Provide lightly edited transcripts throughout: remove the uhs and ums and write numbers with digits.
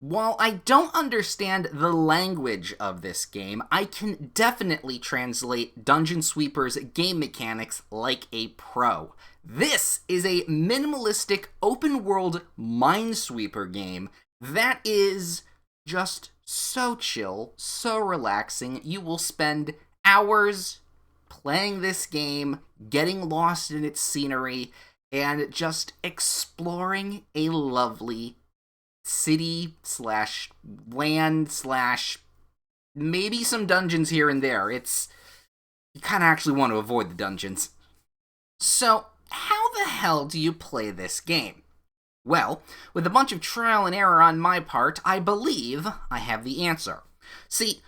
While I don't understand the language of this game, I can definitely translate Dungeon Sweeper's game mechanics like a pro. This is a minimalistic open world Minesweeper game that is just so chill, so relaxing. You will spend hours playing this game, getting lost in its scenery, and just exploring a lovely city slash land slash maybe some dungeons here and there. You kind of actually want to avoid the dungeons. So, how the hell do you play this game? Well, with a bunch of trial and error on my part, I believe I have the answer. See,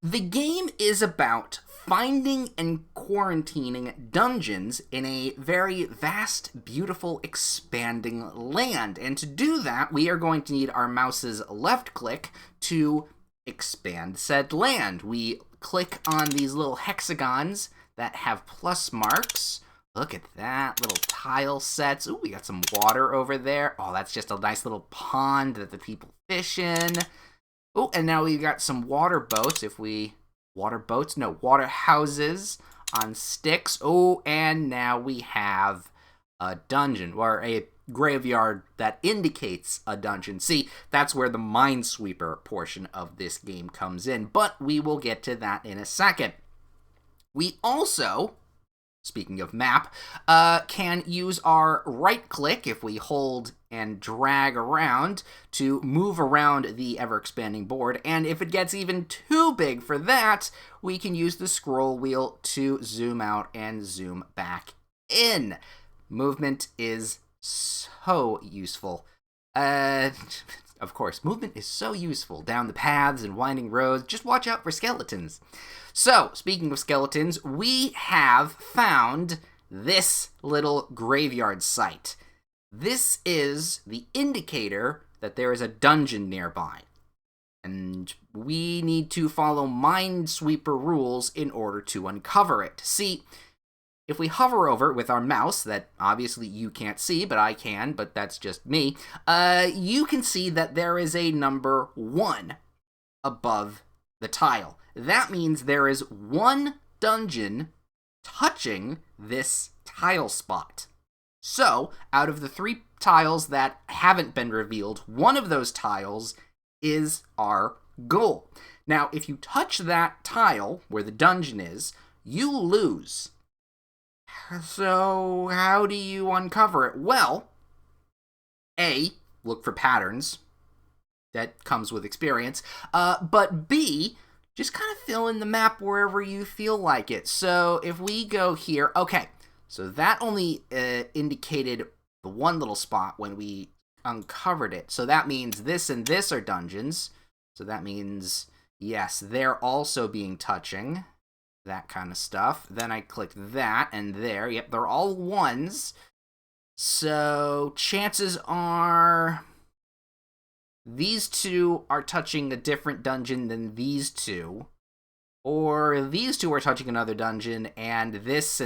the game is about finding and quarantining dungeons in a very vast, beautiful, expanding land. And to do that, we are going to need our mouse's left click to expand said land. We click on these little hexagons that have plus marks. Look at that, little tile sets. Ooh, we got some water over there. Oh, that's just a nice little pond that the people fish in. Oh, and now we've got some water boats. Water houses on sticks. Oh, and now we have a dungeon, or a graveyard that indicates a dungeon. See, that's where the Minesweeper portion of this game comes in, but we will get to that in a second. We also, speaking of map, can use our right click if we hold and drag around to move around the ever-expanding board, and if it gets even too big for that, we can use the scroll wheel to zoom out and zoom back in. Movement is so useful. Of course, movement is so useful down the paths and winding roads. Just watch out for skeletons. So, speaking of skeletons, we have found this little graveyard site. This is the indicator that there is a dungeon nearby. And we need to follow Minesweeper rules in order to uncover it. See, if we hover over it with our mouse, that obviously you can't see, but I can, but that's just me, you can see that there is a number 1 above the tile. That means there is one dungeon touching this tile spot. So, out of the 3 tiles that haven't been revealed, one of those tiles is our goal. Now, if you touch that tile where the dungeon is, you lose. So, how do you uncover it? Well, A, look for patterns. That comes with experience. But B, just kind of fill in the map wherever you feel like it. So, if we go here, okay, so that only indicated the one little spot when we uncovered it. So that means this and this are dungeons. So that means, yes, they're also being touching. That kind of stuff. Then I click that, and there, yep, they're all 1s. So chances are these 2 are touching a different dungeon than these 2. Or these 2 are touching another dungeon, and this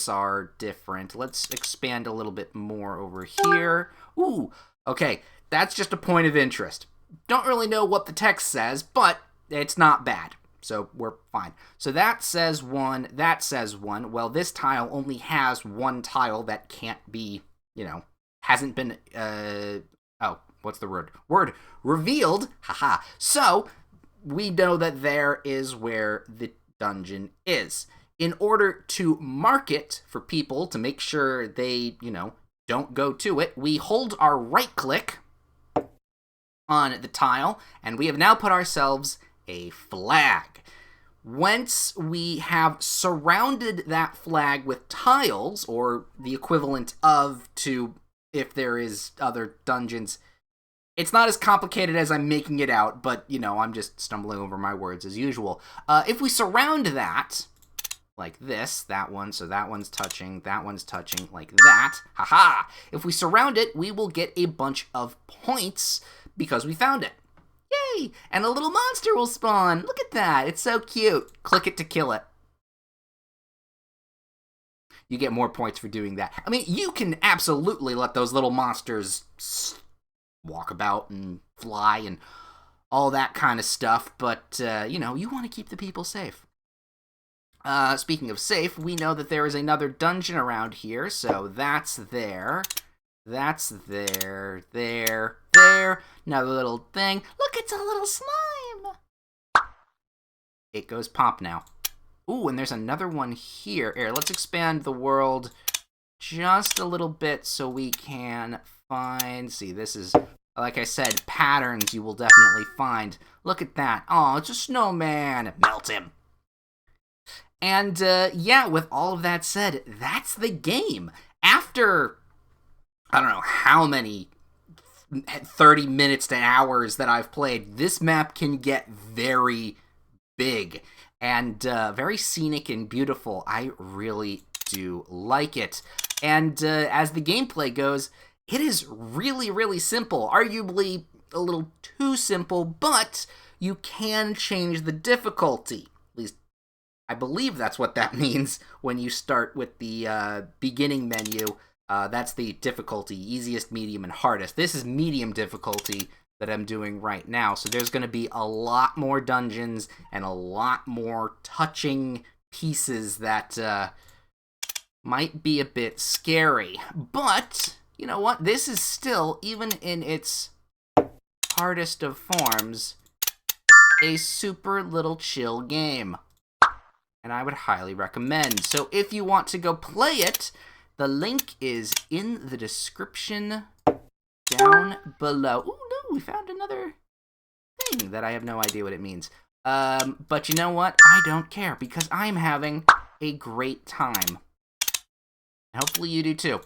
are different. Let's expand a little bit more over here. Ooh, okay, that's just a point of interest. Don't really know what the text says, but it's not bad. So we're fine. So that says 1, that says 1. Well, this tile only has 1 tile that can't be, hasn't been, what's the word? Word revealed. Haha. So we know that there is where the dungeon is. In order to mark it for people to make sure they, don't go to it, we hold our right click on the tile, and we have now put ourselves a flag. Once we have surrounded that flag with tiles, or the equivalent of to if there is other dungeons, it's not as complicated as I'm making it out, but, I'm just stumbling over my words as usual. If we surround that, like this, that one, so that one's touching, like that, haha! If we surround it, we will get a bunch of points because we found it. Yay! And a little monster will spawn! Look at that! It's so cute! Click it to kill it. You get more points for doing that. I mean, you can absolutely let those little monsters walk about and fly and all that kind of stuff, but, you know, you want to keep the people safe. Speaking of safe, we know that there is another dungeon around here, so that's there. That's there. Another little thing. Look, it's a little slime! It goes pop now. Ooh, and there's another one here. Here, let's expand the world just a little bit so we can find... See, this is, like I said, patterns you will definitely find. Look at that. Oh, it's a snowman. Melt him. And, yeah, with all of that said, that's the game. After, I don't know how many 30 minutes to hours that I've played, this map can get very big and very scenic and beautiful. I really do like it. And as the gameplay goes, it is really, really simple. Arguably a little too simple, but you can change the difficulty. At least I believe that's what that means when you start with the beginning menu. That's the difficulty, easiest, medium, and hardest. This is medium difficulty that I'm doing right now, so there's going to be a lot more dungeons and a lot more touching pieces that might be a bit scary. But, you know what? This is still, even in its hardest of forms, a super little chill game. And I would highly recommend. So if you want to go play it, the link is in the description down below. Ooh, no, we found another thing that I have no idea what it means. But you know what? I don't care because I'm having a great time. Hopefully you do too.